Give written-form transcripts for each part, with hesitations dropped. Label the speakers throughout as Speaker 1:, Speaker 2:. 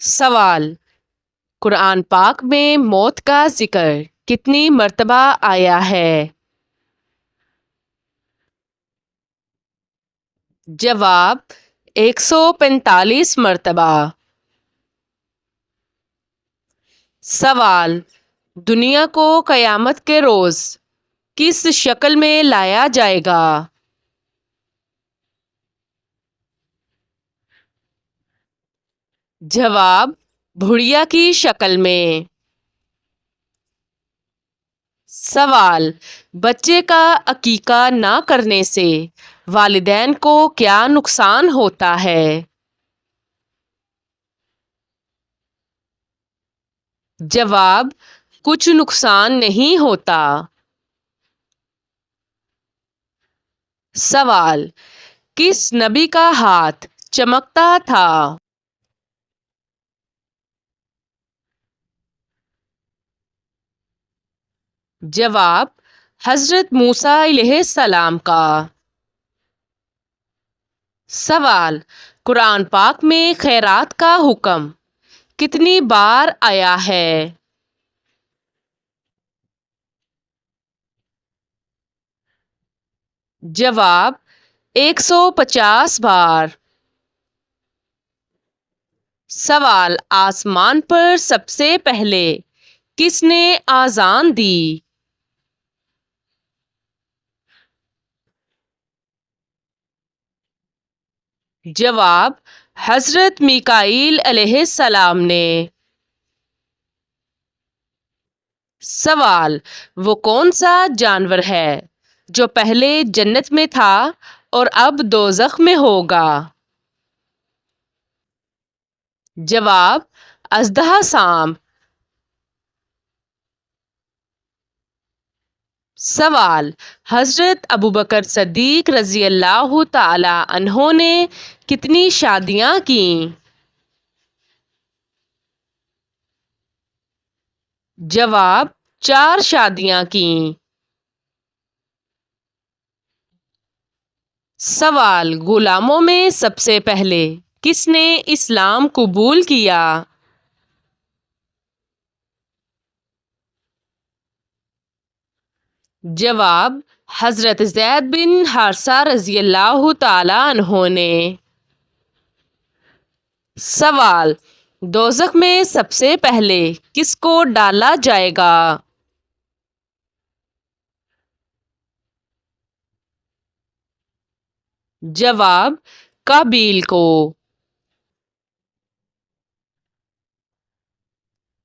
Speaker 1: سوال: قرآن پاک میں موت کا ذکر کتنی مرتبہ آیا ہے؟ جواب: 145 مرتبہ۔ سوال: دنیا کو قیامت کے روز کس شکل میں لایا جائے گا؟ جواب: بھڑیا کی شکل میں۔ سوال: بچے کا عقیقہ نہ کرنے سے والدین کو کیا نقصان ہوتا ہے؟ جواب: کچھ نقصان نہیں ہوتا۔ سوال: کس نبی کا ہاتھ چمکتا تھا؟ جواب: حضرت موسیٰ علیہ السلام کا۔ سوال: قرآن پاک میں خیرات کا حکم کتنی بار آیا ہے؟ جواب: 150 بار۔ سوال: آسمان پر سب سے پہلے کس نے اذان دی؟ جواب: حضرت میکائیل علیہ السلام نے۔ سوال: وہ کون سا جانور ہے جو پہلے جنت میں تھا اور اب دوزخ میں ہوگا؟ جواب: اژدہا سانپ۔ سوال: حضرت ابوبکر صدیق رضی اللہ تعالی عنہ نے کتنی شادیاں کیں؟ جواب: 4 شادیاں کیں۔ سوال: غلاموں میں سب سے پہلے کس نے اسلام قبول کیا؟ جواب: حضرت زید بن حارثہ رضی اللہ تعالی عنہ نے۔ سوال: دوزخ میں سب سے پہلے کس کو ڈالا جائے گا؟ جواب: قابیل کو۔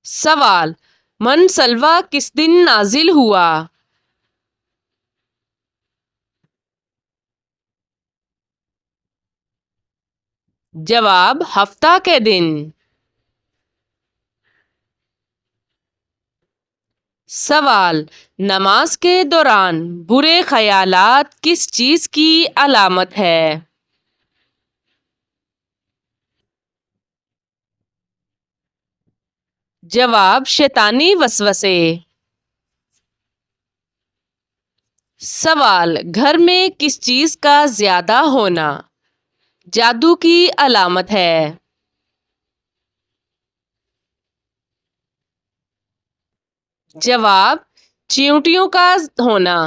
Speaker 1: سوال: من سلویٰ کس دن نازل ہوا؟ جواب: ہفتہ کے دن۔ سوال: نماز کے دوران برے خیالات کس چیز کی علامت ہے؟ جواب: شیطانی وسوسے۔ سوال: گھر میں کس چیز کا زیادہ ہونا جادو کی علامت ہے؟ جواب: چیونٹیوں کا ہونا۔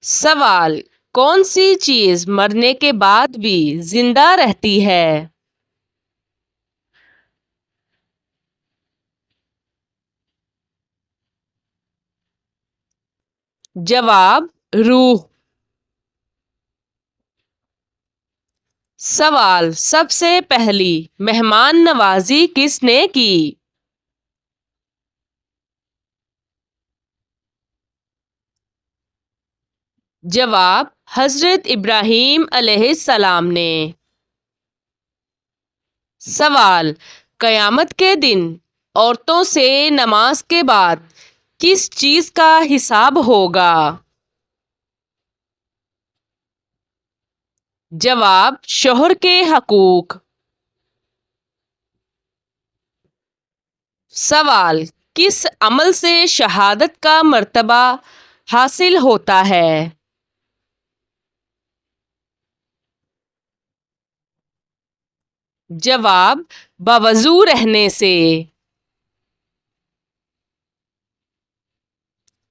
Speaker 1: سوال: کون سی چیز مرنے کے بعد بھی زندہ رہتی ہے؟ جواب: روح۔ سوال: سب سے پہلی مہمان نوازی کس نے کی؟ جواب: حضرت ابراہیم علیہ السلام نے۔ سوال: قیامت کے دن عورتوں سے نماز کے بعد کس چیز کا حساب ہوگا؟ جواب: شوہر کے حقوق۔ سوال: کس عمل سے شہادت کا مرتبہ حاصل ہوتا ہے؟ جواب: باوضو رہنے سے۔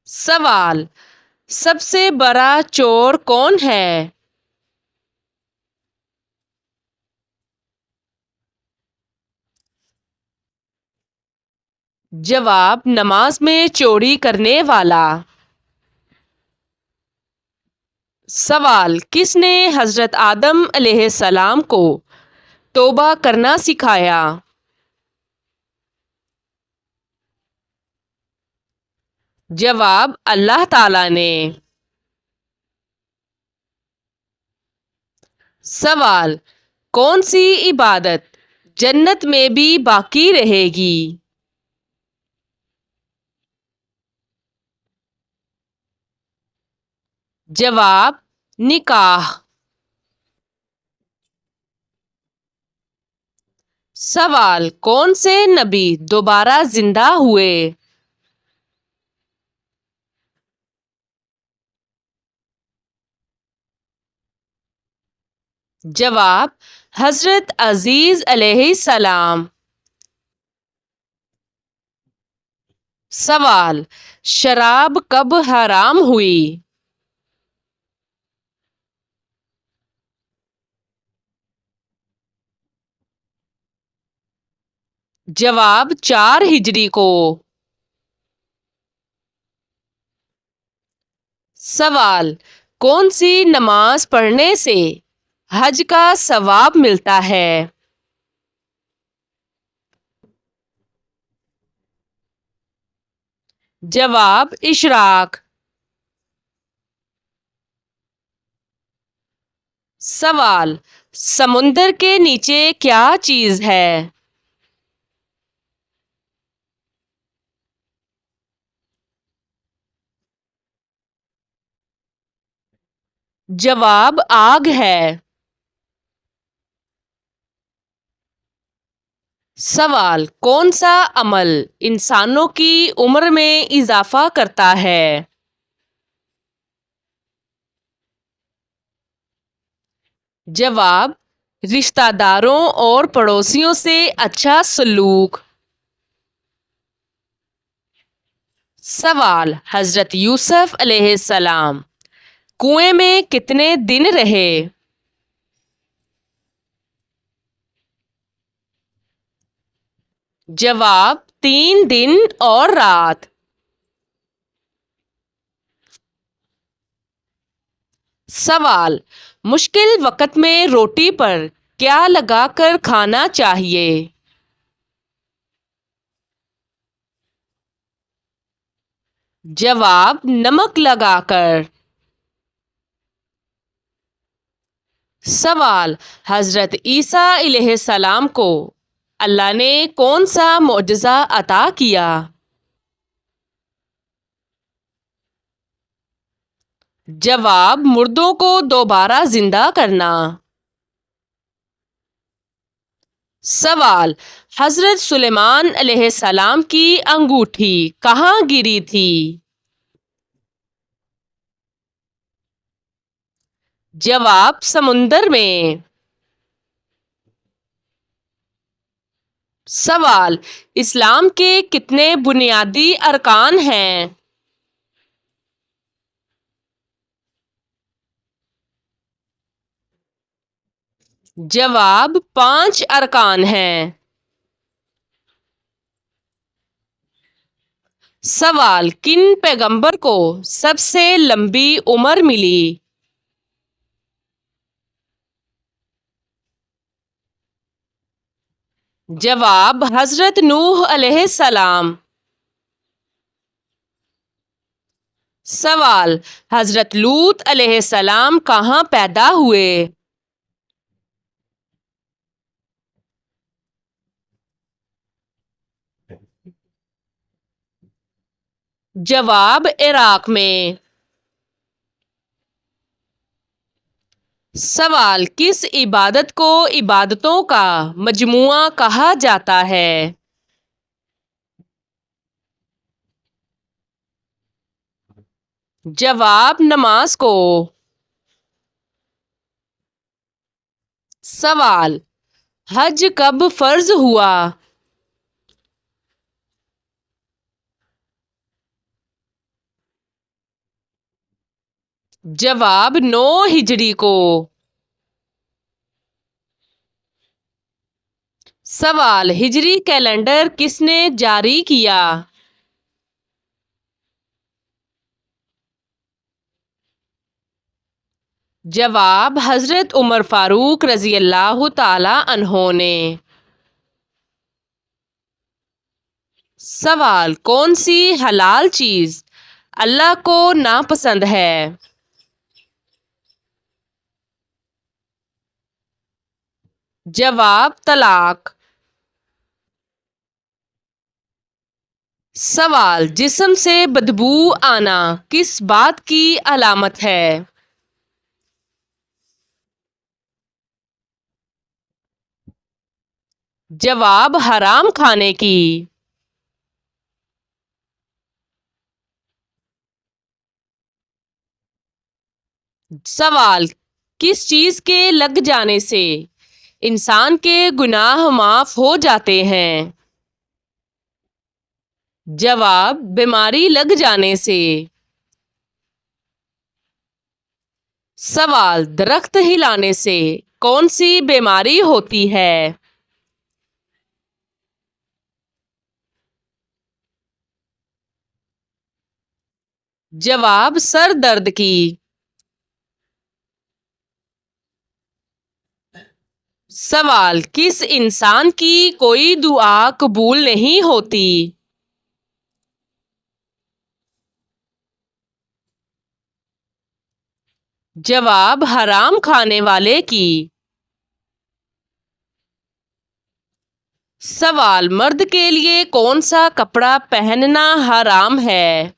Speaker 1: سوال: سب سے بڑا چور کون ہے؟ جواب: نماز میں چوری کرنے والا۔ سوال: کس نے حضرت آدم علیہ السلام کو توبہ کرنا سکھایا؟ جواب: اللہ تعالی نے۔ سوال: کون سی عبادت جنت میں بھی باقی رہے گی؟ جواب: نکاح۔ سوال: کون سے نبی دوبارہ زندہ ہوئے؟ جواب: حضرت عیسی علیہ السلام۔ سوال: شراب کب حرام ہوئی؟ جواب: 4 ہجری کو۔ سوال: کون سی نماز پڑھنے سے حج کا ثواب ملتا ہے؟ جواب: اشراق۔ سوال: سمندر کے نیچے کیا چیز ہے؟ جواب: آگ ہے۔ سوال: کون سا عمل انسانوں کی عمر میں اضافہ کرتا ہے؟ جواب: رشتہ داروں اور پڑوسیوں سے اچھا سلوک۔ سوال: حضرت یوسف علیہ السلام کنویں میں کتنے دن رہے؟ جواب: 3 دن اور رات۔ سوال: مشکل وقت میں روٹی پر کیا لگا کر کھانا چاہیے؟ جواب: نمک لگا کر۔ سوال: حضرت عیسیٰ علیہ السلام کو اللہ نے کون سا معجزہ عطا کیا؟ جواب: مردوں کو دوبارہ زندہ کرنا۔ سوال: حضرت سلیمان علیہ السلام کی انگوٹھی کہاں گری تھی؟ جواب: سمندر میں۔ سوال: اسلام کے کتنے بنیادی ارکان ہیں؟ جواب: 5 ارکان ہیں۔ سوال: کن پیغمبر کو سب سے لمبی عمر ملی؟ جواب: حضرت نوح علیہ السلام۔ سوال: حضرت لوط علیہ السلام کہاں پیدا ہوئے؟ جواب: عراق میں۔ سوال: کس عبادت کو عبادتوں کا مجموعہ کہا جاتا ہے؟ جواب: نماز کو۔ سوال: حج کب فرض ہوا؟ جواب 9 ہجری کو۔ سوال ہجری کیلنڈر کس نے جاری کیا؟ جواب حضرت عمر فاروق رضی اللہ تعالی عنہ نے۔ سوال کون سی حلال چیز اللہ کو ناپسند ہے؟ جواب طلاق۔ سوال جسم سے بدبو آنا کس بات کی علامت ہے؟ جواب حرام کھانے کی۔ سوال کس چیز کے لگ جانے سے انسان کے گناہ معاف ہو جاتے ہیں؟ جواب بیماری لگ جانے سے۔ سوال درخت ہلانے سے کون سی بیماری ہوتی ہے؟ جواب سر درد کی۔ سوال کس انسان کی کوئی دعا قبول نہیں ہوتی؟ جواب حرام کھانے والے کی۔ سوال مرد کے لیے کون سا کپڑا پہننا حرام ہے؟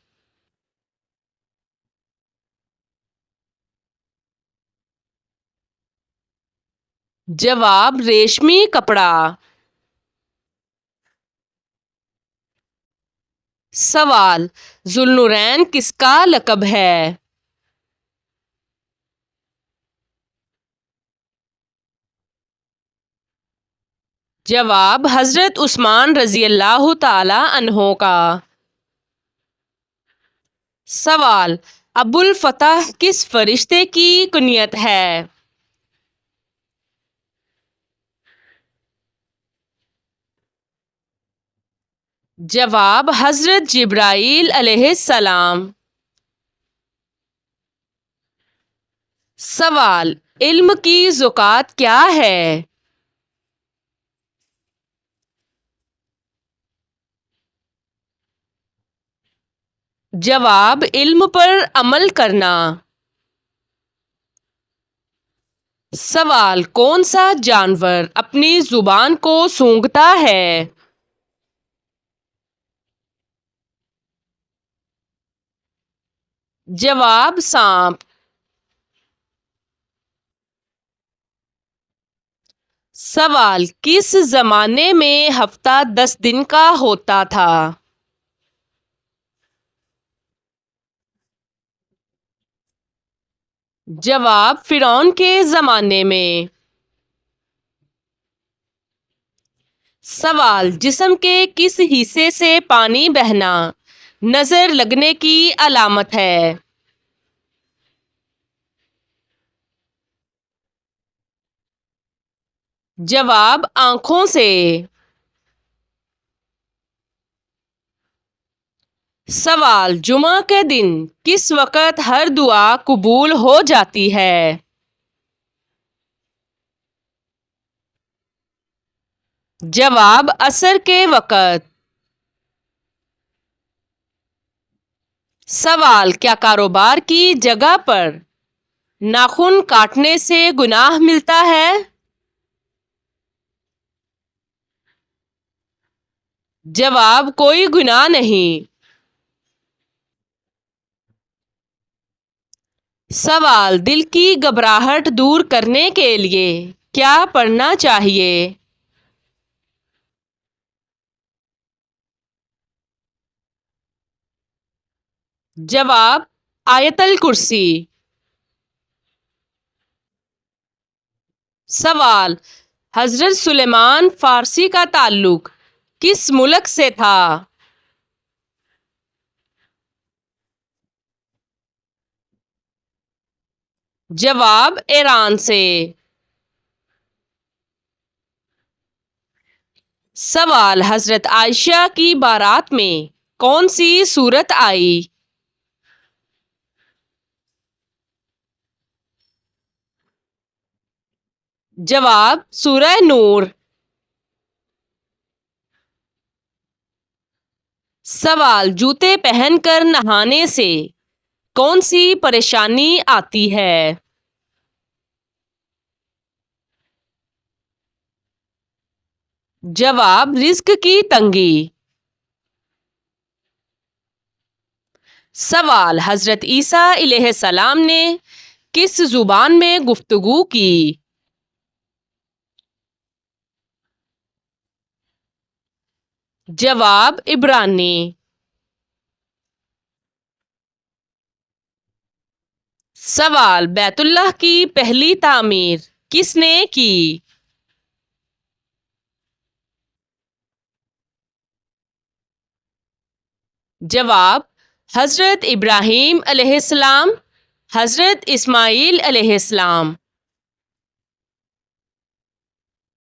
Speaker 1: جواب ریشمی کپڑا۔ سوال ذوالنورین کس کا لقب ہے؟ جواب حضرت عثمان رضی اللہ تعالی عنہ کا۔ سوال ابو الفتح کس فرشتے کی کنیت ہے؟ جواب حضرت جبرائیل علیہ السلام۔ سوال علم کی زکوٰۃ کیا ہے؟ جواب علم پر عمل کرنا۔ سوال کون سا جانور اپنی زبان کو سونگھتا ہے؟ جواب سانپ۔ سوال کس زمانے میں ہفتہ 10 دن کا ہوتا تھا؟ جواب فرعون کے زمانے میں۔ سوال جسم کے کس حصے سے پانی بہنا نظر لگنے کی علامت ہے؟ جواب آنکھوں سے۔ سوال جمعہ کے دن کس وقت ہر دعا قبول ہو جاتی ہے؟ جواب عصر کے وقت۔ سوال کیا کاروبار کی جگہ پر ناخن کاٹنے سے گناہ ملتا ہے؟ جواب کوئی گناہ نہیں۔ سوال دل کی گھبراہٹ دور کرنے کے لیے کیا پڑھنا چاہیے؟ جواب آیت الکرسی۔ سوال حضرت سلیمان فارسی کا تعلق کس ملک سے تھا؟ جواب ایران سے۔ سوال، حضرت عائشہ کی بارات میں کون سی سورت آئی؟ جواب سورہ نور۔ سوال، جوتے پہن کر نہانے سے کون سی پریشانی آتی ہے؟ جواب رزق کی تنگی۔ سوال، حضرت عیسیٰ علیہ السلام نے کس زبان میں گفتگو کی؟ جواب عبرانی۔ سوال، بیت اللہ کی پہلی تعمیر کس نے کی؟ جواب حضرت ابراہیم علیہ السلام، حضرت اسماعیل علیہ السلام۔